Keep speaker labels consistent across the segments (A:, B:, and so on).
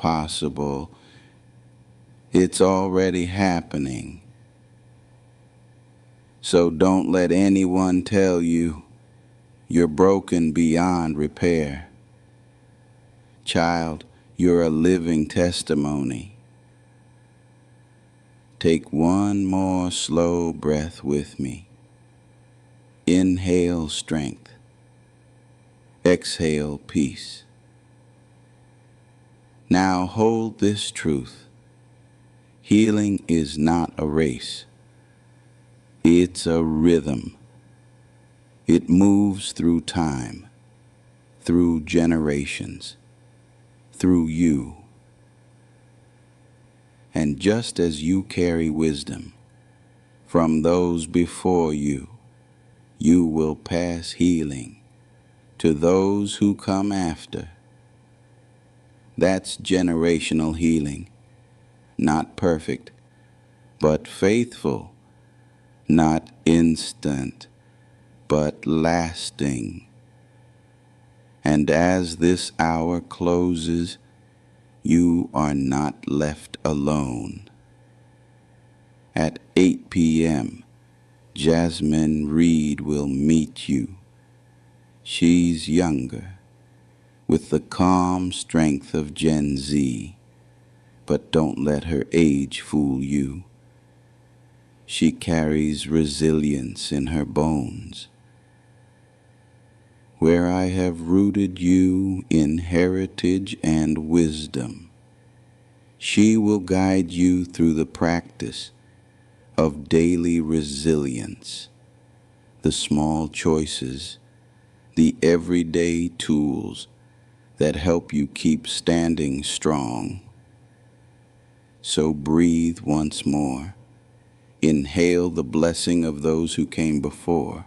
A: possible. It's already happening. So don't let anyone tell you you're broken beyond repair. Child, you're a living testimony. Take one more slow breath with me. Inhale strength. Exhale peace. Now hold this truth. Healing is not a race. It's a rhythm. It moves through time, through generations, through you. And just as you carry wisdom from those before you, you will pass healing to those who come after. That's generational healing, not perfect, but faithful, not instant, but lasting. And as this hour closes, you are not left alone. At 8 p.m., Jasmine Reed will meet you. She's younger, with the calm strength of Gen Z, but don't let her age fool you. She carries resilience in her bones. Where I have rooted you in heritage and wisdom, she will guide you through the practice of daily resilience, the small choices, the everyday tools that help you keep standing strong. So breathe once more. Inhale the blessing of those who came before.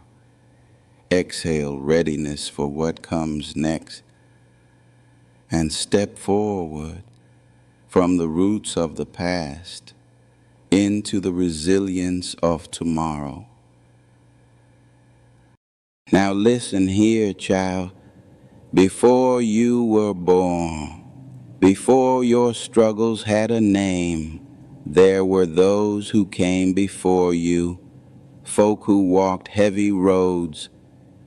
A: Exhale readiness for what comes next. And step forward from the roots of the past into the resilience of tomorrow. Now listen here, child. Before you were born, before your struggles had a name, there were those who came before you, folk who walked heavy roads,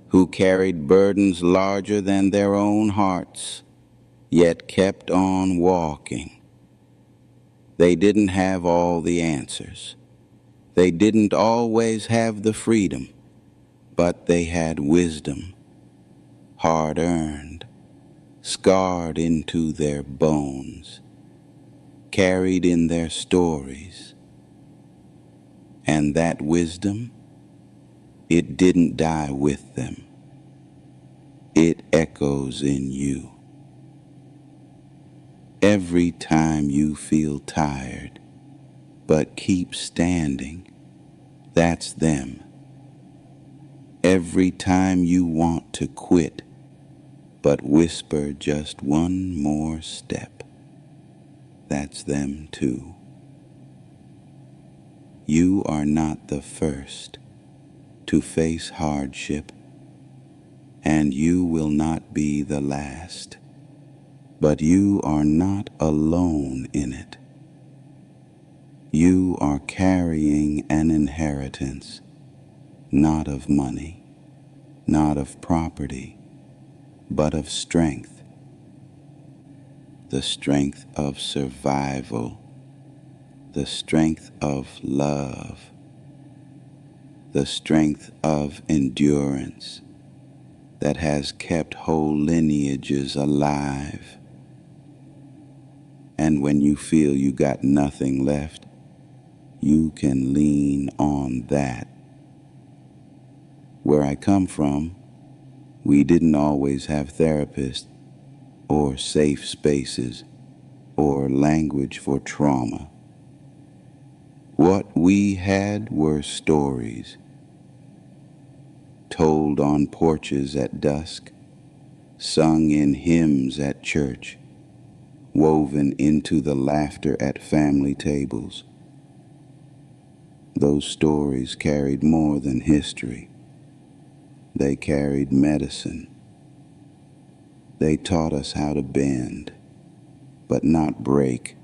A: who carried burdens larger than their own hearts, yet kept on walking. They didn't have all the answers. They didn't always have the freedom, but they had wisdom, hard-earned, scarred into their bones, carried in their stories. And that wisdom, it didn't die with them. It echoes in you. Every time you feel tired, but keep standing, that's them. Every time you want to quit, but whisper just one more step, that's them too. You are not the first to face hardship, and you will not be the last, but you are not alone in it. You are carrying an inheritance, not of money, not of property, but of strength. The strength of survival, the strength of love, the strength of endurance that has kept whole lineages alive. And when you feel you got nothing left, you can lean on that. Where I come from, we didn't always have therapists or safe spaces or language for trauma. What we had were stories, told on porches at dusk, sung in hymns at church, woven into the laughter at family tables. Those stories carried more than history. They carried medicine. They taught us how to bend, but not break.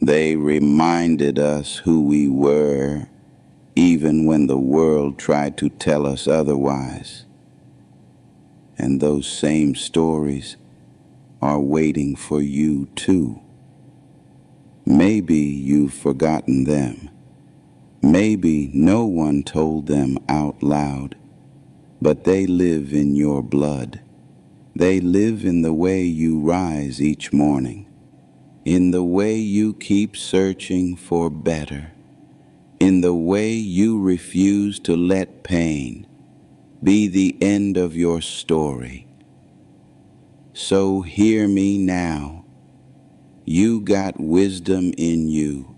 A: They reminded us who we were, even when the world tried to tell us otherwise. And those same stories are waiting for you too. Maybe you've forgotten them. Maybe no one told them out loud, but they live in your blood. They live in the way you rise each morning, in the way you keep searching for better, in the way you refuse to let pain be the end of your story. So hear me now. You got wisdom in you,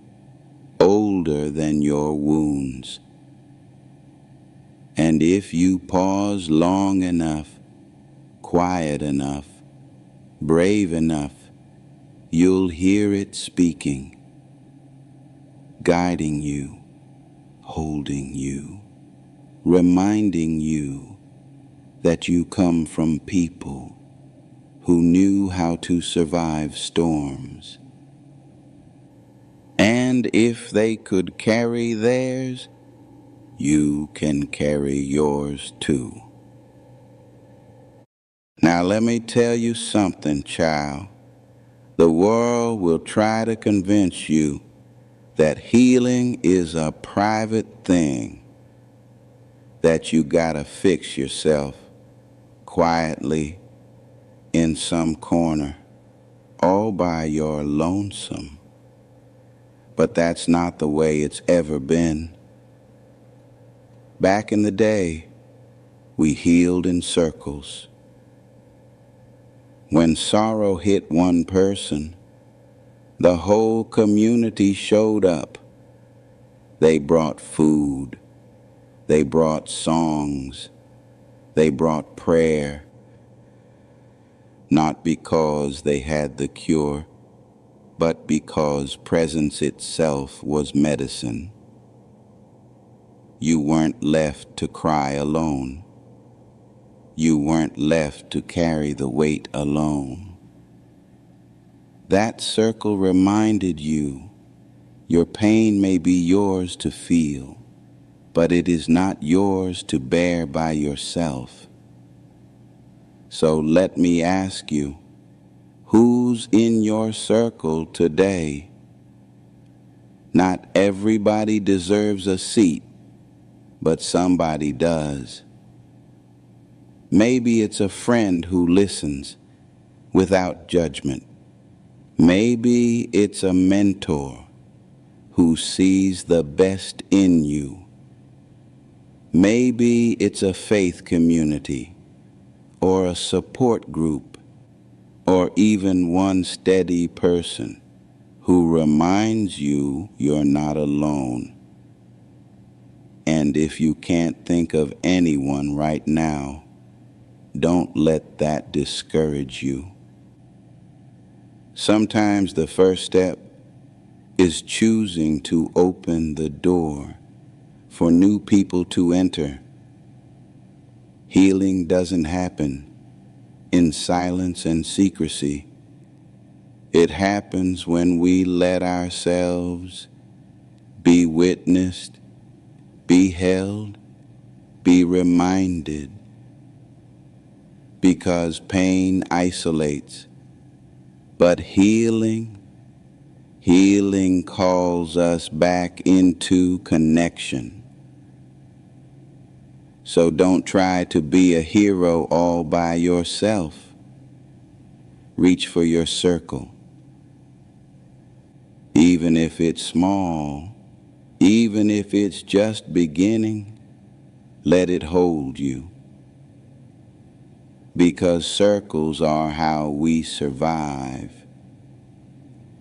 A: older than your wounds. And if you pause long enough, quiet enough, brave enough, you'll hear it speaking, guiding you, holding you, reminding you that you come from people who knew how to survive storms. And if they could carry theirs, you can carry yours too. Now let me tell you something, child. The world will try to convince you that healing is a private thing, that you gotta fix yourself quietly in some corner, all by your lonesome. But that's not the way it's ever been. Back in the day, we healed in circles. When sorrow hit one person, the whole community showed up. They brought food, they brought songs, they brought prayer, not because they had the cure, but because presence itself was medicine. You weren't left to cry alone. You weren't left to carry the weight alone. That circle reminded you, your pain may be yours to feel, but it is not yours to bear by yourself. So let me ask you, who's in your circle today? Not everybody deserves a seat, but somebody does. Maybe it's a friend who listens without judgment. Maybe it's a mentor who sees the best in you. Maybe it's a faith community or a support group or even one steady person who reminds you you're not alone. And if you can't think of anyone right now, don't let that discourage you. Sometimes the first step is choosing to open the door for new people to enter. Healing doesn't happen in silence and secrecy. It happens when we let ourselves be witnessed, be held, be reminded. Because pain isolates, but healing calls us back into connection. So don't try to be a hero all by yourself. Reach for your circle. Even if it's small, even if it's just beginning, let it hold you. Because circles are how we survive,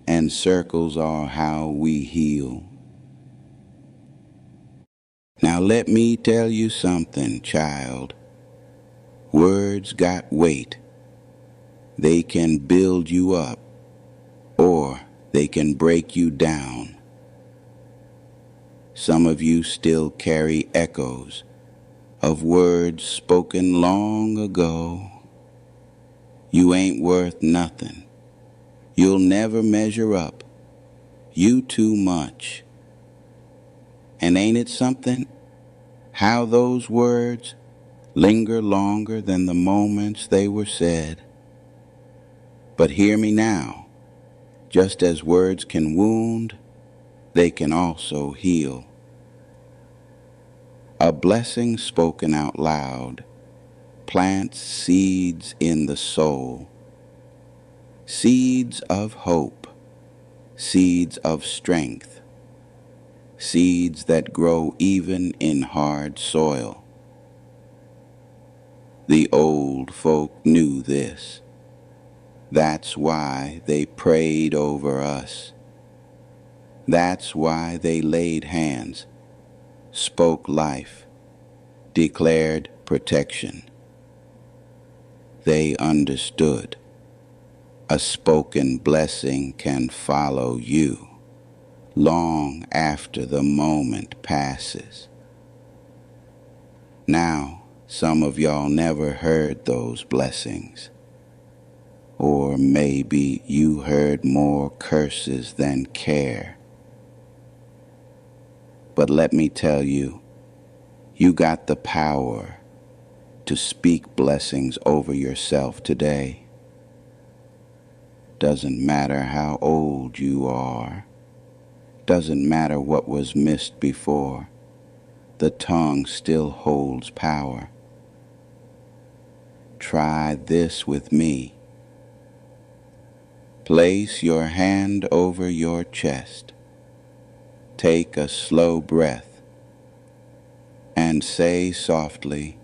A: and circles are how we heal. Now let me tell you something, child. Words got weight. They can build you up, or they can break you down. Some of you still carry echoes of words spoken long ago. You ain't worth nothing. You'll never measure up. You too much. And ain't it something how those words linger longer than the moments they were said? But hear me now, just as words can wound, they can also heal. A blessing spoken out loud plants seeds in the soul, seeds of hope, seeds of strength, seeds that grow even in hard soil. The old folk knew this. That's why they prayed over us. That's why they laid hands, spoke life, declared protection. They understood. A spoken blessing can follow you long after the moment passes. Now, some of y'all never heard those blessings. Or maybe you heard more curses than care. But let me tell you, you got the power to speak blessings over yourself today. Doesn't matter how old you are. Doesn't matter what was missed before. The tongue still holds power. Try this with me. Place your hand over your chest. Take a slow breath and say softly,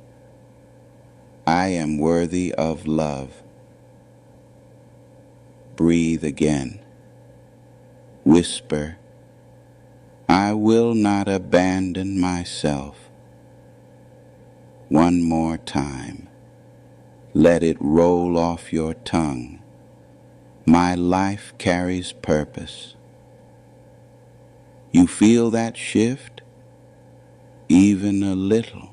A: I am worthy of love. Breathe again. Whisper, I will not abandon myself. One more time. Let it roll off your tongue. My life carries purpose. You feel that shift? Even a little.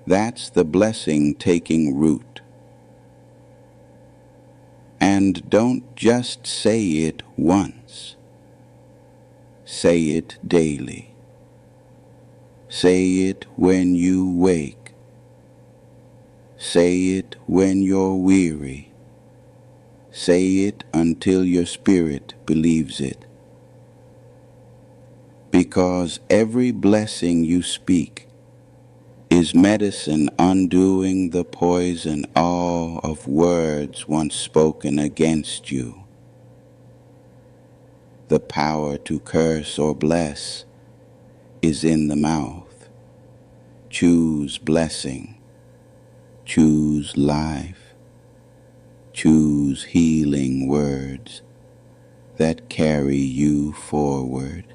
A: That's the blessing taking root. And don't just say it once. Say it daily. Say it when you wake. Say it when you're weary. Say it until your spirit believes it. Because every blessing you speak is medicine undoing the poison all of words once spoken against you. The power to curse or bless is in the mouth. Choose blessing. Choose life. Choose healing words that carry you forward.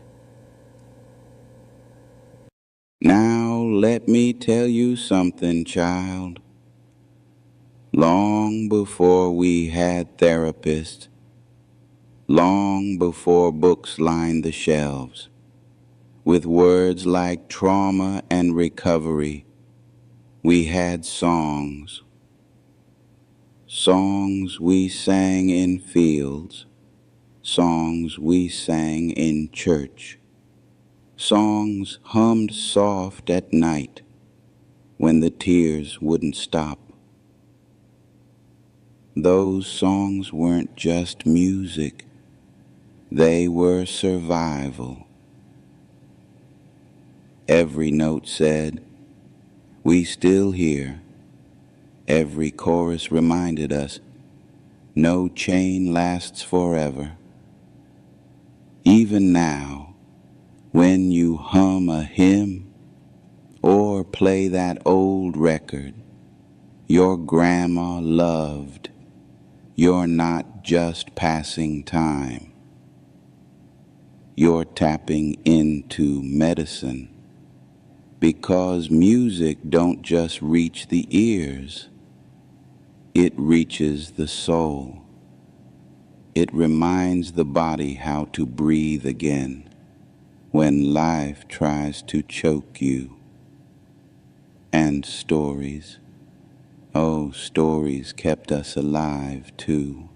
A: Now let me tell you something, child. Long before we had therapists, long before books lined the shelves, with words like trauma and recovery, we had songs. Songs we sang in fields, songs we sang in church, songs hummed soft at night when the tears wouldn't stop. Those songs weren't just music, they were survival. Every note said, we still here. Every chorus reminded us, no chain lasts forever. Even now, when you hum a hymn or play that old record your grandma loved, you're not just passing time. You're tapping into medicine, because music don't just reach the ears, it reaches the soul. It reminds the body how to breathe again when life tries to choke you. And stories, oh, stories kept us alive too.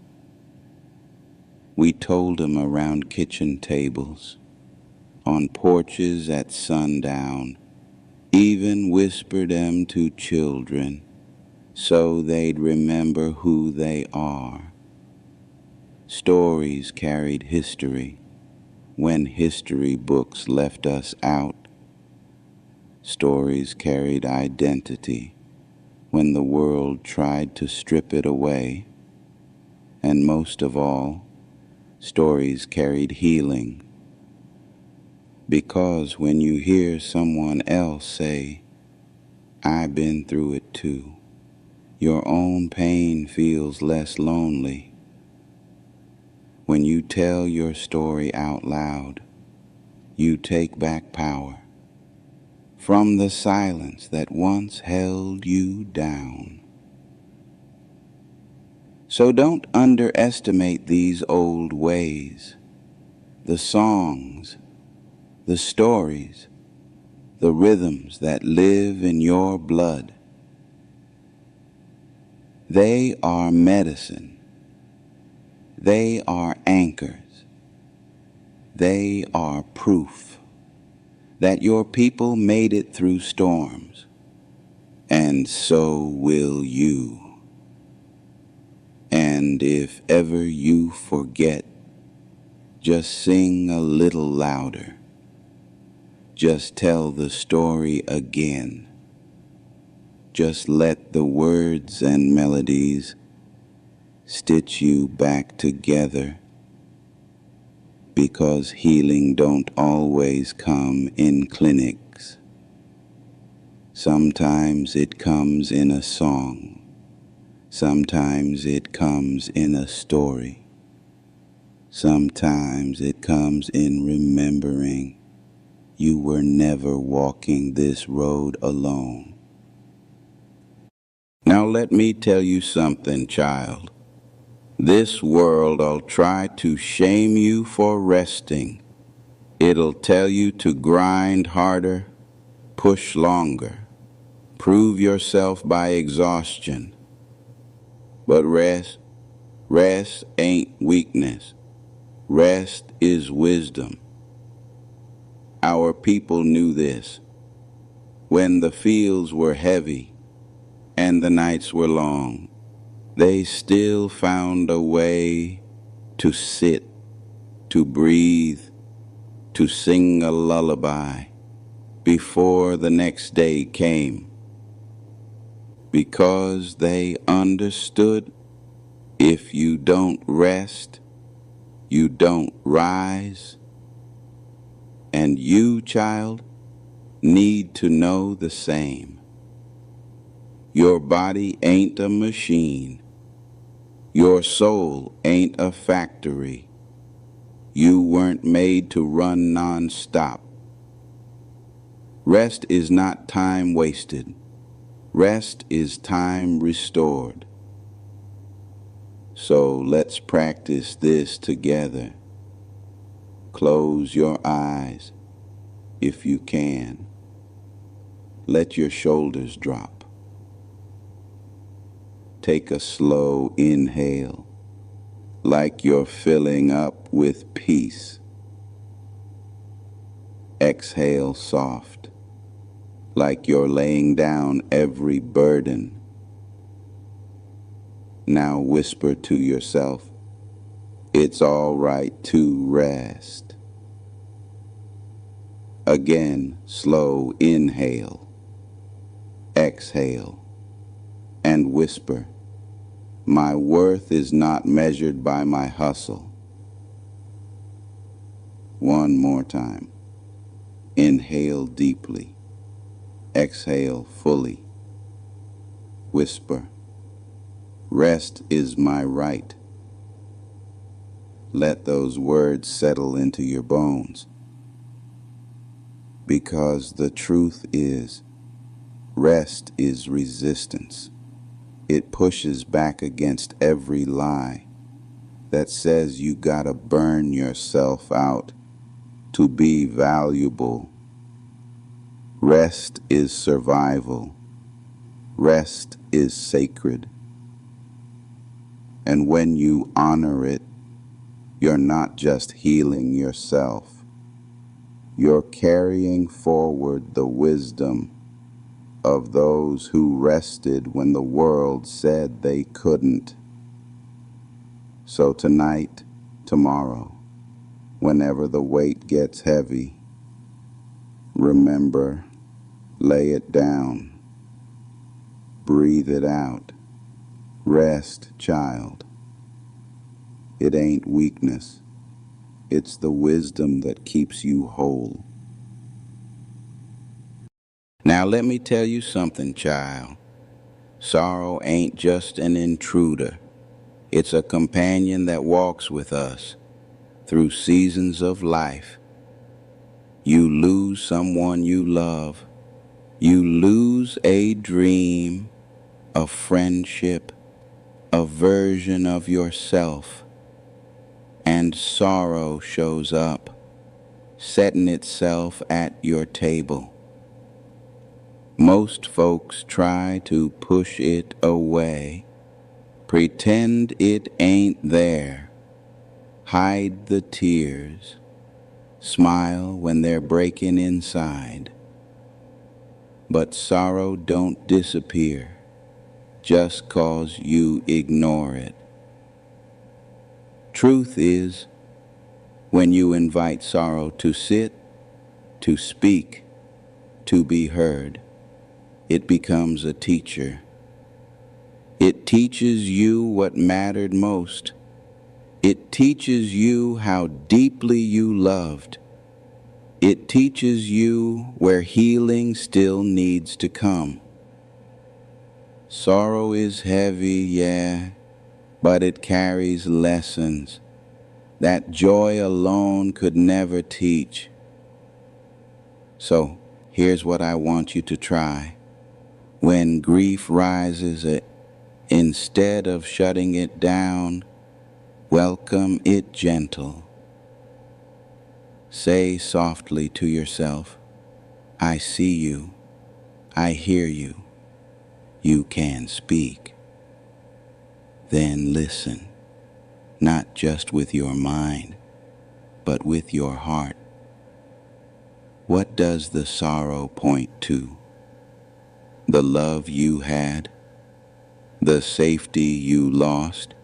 A: We told 'em around kitchen tables, on porches at sundown, even whispered 'em to children so they'd remember who they are. Stories carried history when history books left us out. Stories carried identity when the world tried to strip it away. And most of all, stories carried healing. Because when you hear someone else say, "I've been through it too," your own pain feels less lonely. When you tell your story out loud, you take back power from the silence that once held you down. So don't underestimate these old ways, the songs, the stories, the rhythms that live in your blood. They are medicine. They are anchors. They are proof that your people made it through storms, and so will you. And if ever you forget, just sing a little louder. Just tell the story again. Just let the words and melodies stitch you back together, because healing don't always come in clinics. Sometimes it comes in a song. Sometimes it comes in a story. Sometimes it comes in remembering you were never walking this road alone. Now let me tell you something, child. This world'll try to shame you for resting. It'll tell you to grind harder, push longer, prove yourself by exhaustion. But rest ain't weakness. Rest is wisdom. Our people knew this. When the fields were heavy and the nights were long, they still found a way to sit, to breathe, to sing a lullaby before the next day came. Because they understood, if you don't rest, you don't rise. And you, child, need to know the same. Your body ain't a machine. Your soul ain't a factory. You weren't made to run non-stop. Rest is not time wasted. Rest is time restored. So let's practice this together. Close your eyes if you can. Let your shoulders drop. Take a slow inhale, like you're filling up with peace. Exhale soft, like you're laying down every burden. Now whisper to yourself, it's all right to rest. Again, slow inhale, exhale, and whisper, my worth is not measured by my hustle. One more time. Inhale deeply, exhale fully. Whisper, rest is my right. Let those words settle into your bones. Because the truth is, rest is resistance. It pushes back against every lie that says you gotta burn yourself out to be valuable. Rest is survival. Rest is sacred. And when you honor it, You're not just healing yourself. You're carrying forward the wisdom of those who rested when the world said they couldn't. So tonight, tomorrow, whenever the weight gets heavy, remember, lay it down, breathe it out, rest, child. It ain't weakness, it's the wisdom that keeps you whole. Now let me tell you something, child. Sorrow ain't just an intruder. It's a companion that walks with us through seasons of life. You lose someone you love. You lose a dream, a friendship, a version of yourself. And sorrow shows up, setting itself at your table. Most folks try to push it away, pretend it ain't there, hide the tears, smile when they're breaking inside. But sorrow don't disappear just 'cause you ignore it. Truth is, when you invite sorrow to sit, to speak, to be heard, it becomes a teacher. It teaches you what mattered most. It teaches you how deeply you loved. It teaches you where healing still needs to come. Sorrow is heavy, yeah, but it carries lessons that joy alone could never teach. So here's what I want you to try. When grief rises, instead of shutting it down, welcome it gentle. Say softly to yourself, I see you, I hear you, you can speak. Then listen, not just with your mind, but with your heart. What does the sorrow point to? The love you had? The safety you lost?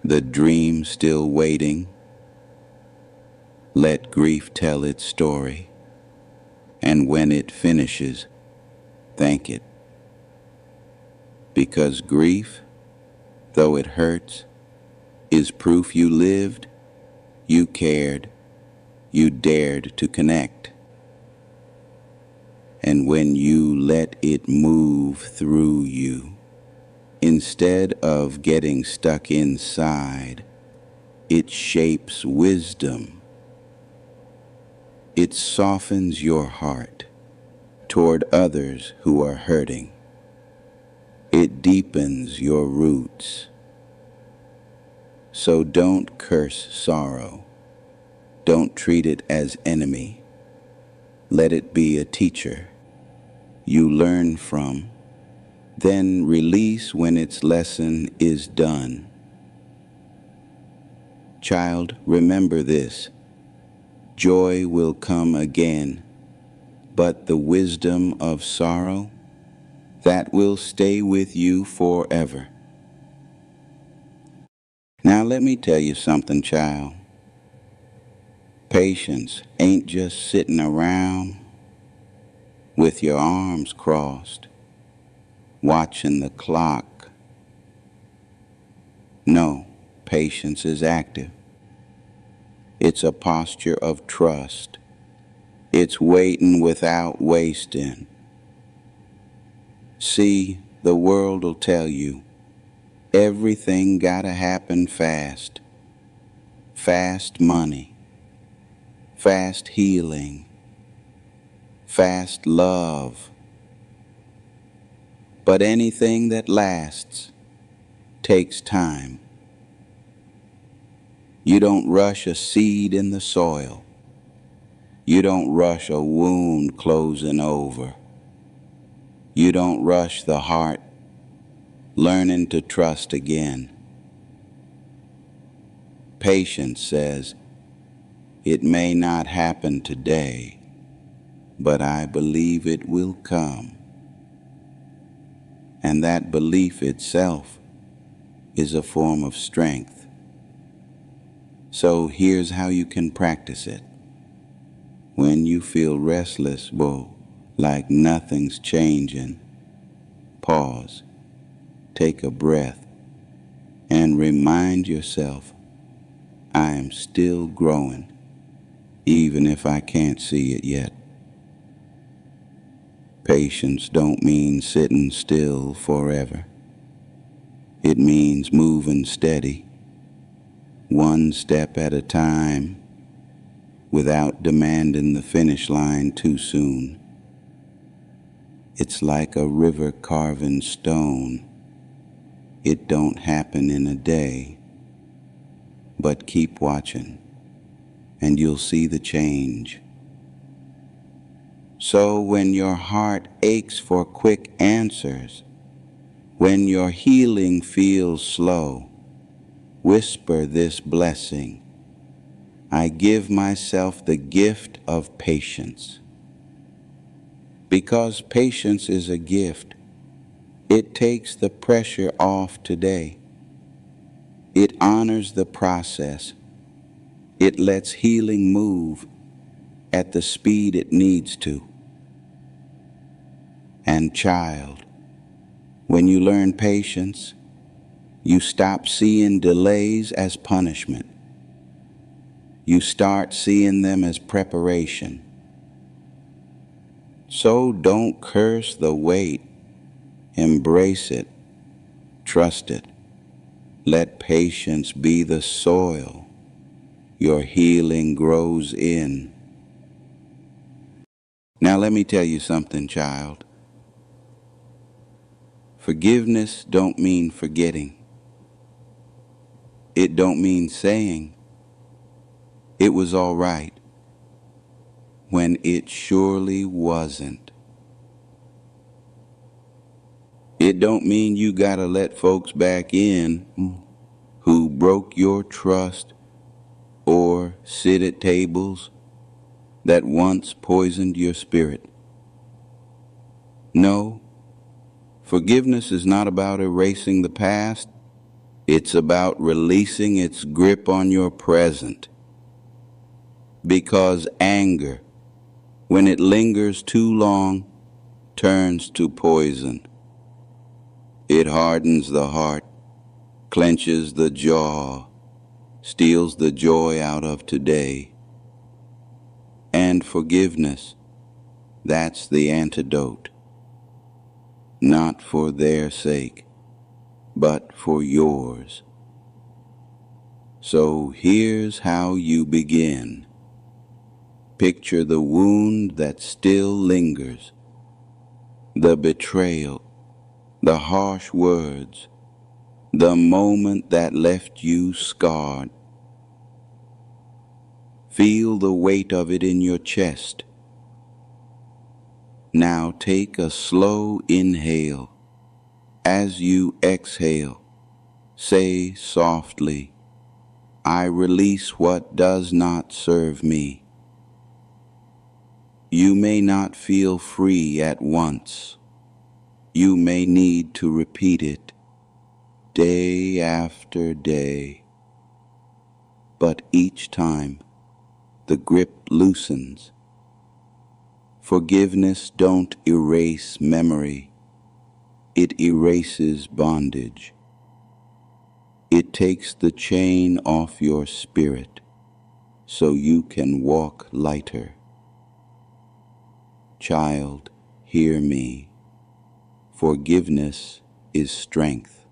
A: The dream still waiting? Let grief tell its story, and when it finishes, thank it. Because grief, though it hurts, is proof you lived, you cared, you dared to connect. And when you let it move through you, instead of getting stuck inside, it shapes wisdom. It softens your heart toward others who are hurting. It deepens your roots. So don't curse sorrow. Don't treat it as enemy. Let it be a teacher you learn from, then release when its lesson is done. Child, remember this. Joy will come again, but the wisdom of sorrow, that will stay with you forever. Now let me tell you something, child. Patience ain't just sitting around with your arms crossed, watching the clock. No, patience is active. It's a posture of trust. It's waiting without wasting. See, the world will tell you everything gotta happen fast. Fast money, fast healing, fast love. But anything that lasts takes time. You don't rush a seed in the soil. You don't rush a wound closing over. You don't rush the heart learning to trust again. patience says, it may not happen today, but I believe it will come. And that belief itself is a form of strength. So here's how you can practice it. When you feel restless, like nothing's changing, pause, take a breath, and remind yourself, I am still growing, even if I can't see it yet. Patience don't mean sitting still forever. It means moving steady, one step at a time, without demanding the finish line too soon. It's like a river carving stone. It don't happen in a day, but keep watching, and you'll see the change. So when your heart aches for quick answers, when your healing feels slow, whisper this blessing. I give myself the gift of patience. Because patience is a gift, it takes the pressure off today. It honors the process. It lets healing move at the speed it needs to. And child, when you learn patience, you stop seeing delays as punishment. You start seeing them as preparation. So don't curse the wait. Embrace it. Trust it. Let patience be the soil your healing grows in. Now let me tell you something, child. Forgiveness don't mean forgetting. It don't mean saying it was all right when it surely wasn't. It don't mean you gotta let folks back in who broke your trust or sit at tables that once poisoned your spirit. No, forgiveness is not about erasing the past. It's about releasing its grip on your present. Because anger, when it lingers too long, turns to poison. It hardens the heart, clenches the jaw, steals the joy out of today. And forgiveness, that's the antidote. Not for their sake, but for yours. So here's how you begin. Picture the wound that still lingers, the betrayal, the harsh words, the moment that left you scarred. Feel the weight of it in your chest. Now take a slow inhale. As you exhale, say softly, I release what does not serve me. You may not feel free at once. You may need to repeat it day after day. But each time, the grip loosens. Forgiveness don't erase memory. It erases bondage. It takes the chain off your spirit so you can walk lighter. Child, hear me. Forgiveness is strength.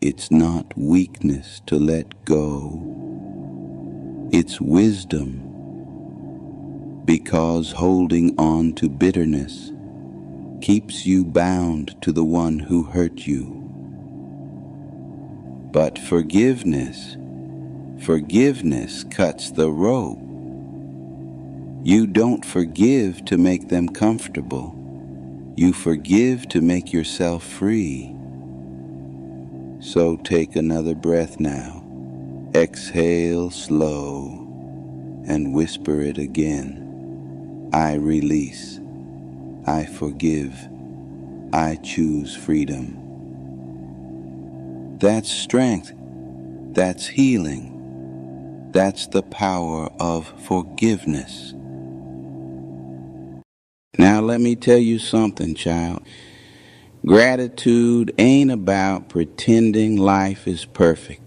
A: It's not weakness to let go. It's wisdom. Because holding on to bitterness keeps you bound to the one who hurt you. But forgiveness cuts the rope. You don't forgive to make them comfortable. You forgive to make yourself free. So take another breath now. Exhale slow and whisper it again. I release. I forgive. I choose freedom. That's strength. That's healing. That's the power of forgiveness. Now let me tell you something, child. Gratitude ain't about pretending life is perfect.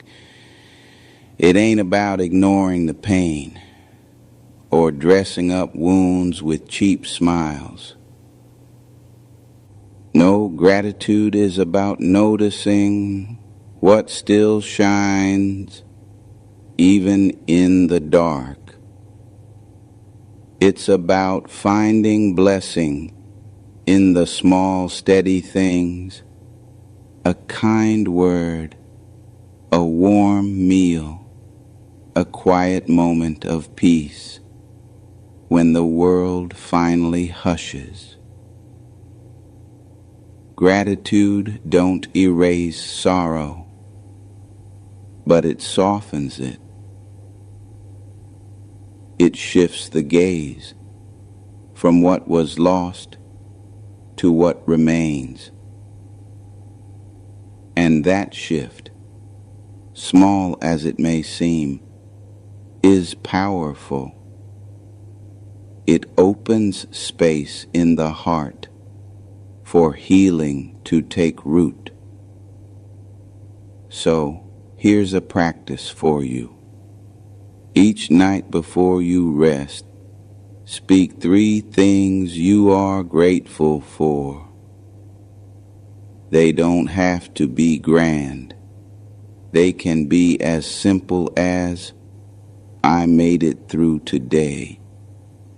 A: It ain't about ignoring the pain or dressing up wounds with cheap smiles. No, gratitude is about noticing what still shines even in the dark. It's about finding blessing in the small, steady things, a kind word, a warm meal, a quiet moment of peace when the world finally hushes. Gratitude don't erase sorrow, but it softens it. It shifts the gaze from what was lost to what remains. And that shift, small as it may seem, is powerful. It opens space in the heart for healing to take root. So, here's a practice for you. Each night before you rest, speak 3 things you are grateful for. They don't have to be grand. They can be as simple as, I made it through today.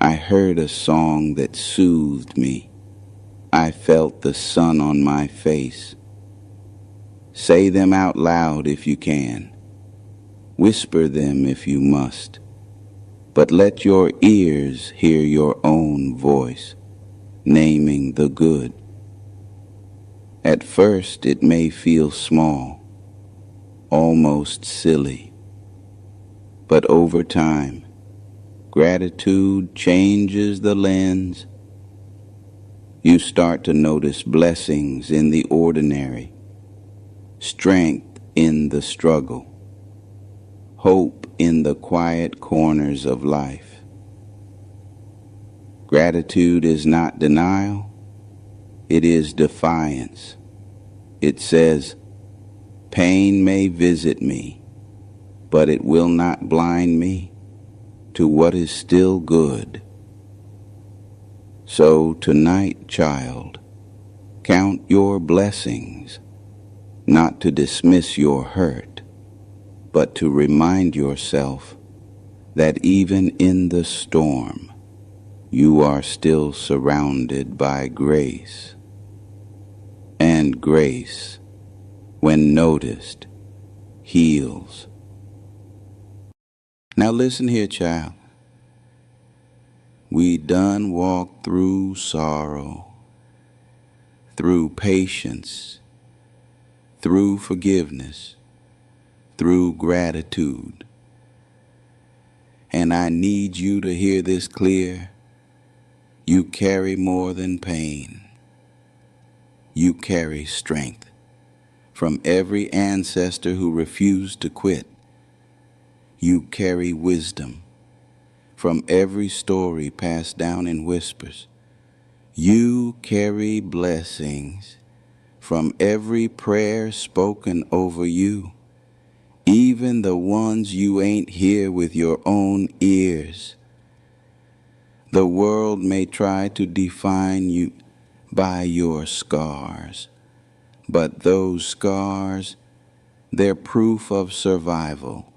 A: I heard a song that soothed me. I felt the sun on my face. Say them out loud if you can. Whisper them if you must. But let your ears hear your own voice, naming the good. At first it may feel small, almost silly. But over time, gratitude changes the lens. You start to notice blessings in the ordinary, strength in the struggle, hope in the quiet corners of life. Gratitude is not denial, it is defiance. It says, pain may visit me, but it will not blind me to what is still good. So tonight, child, count your blessings, not to dismiss your hurt, but to remind yourself that even in the storm, you are still surrounded by grace. And grace, when noticed, heals. Now listen here, child. We done walked through sorrow, through patience, through forgiveness, through gratitude. And I need you to hear this clear. You carry more than pain. You carry strength from every ancestor who refused to quit. You carry wisdom from every story passed down in whispers. You carry blessings from every prayer spoken over you, even the ones you ain't hear with your own ears. The world may try to define you by your scars, but those scars, they're proof of survival.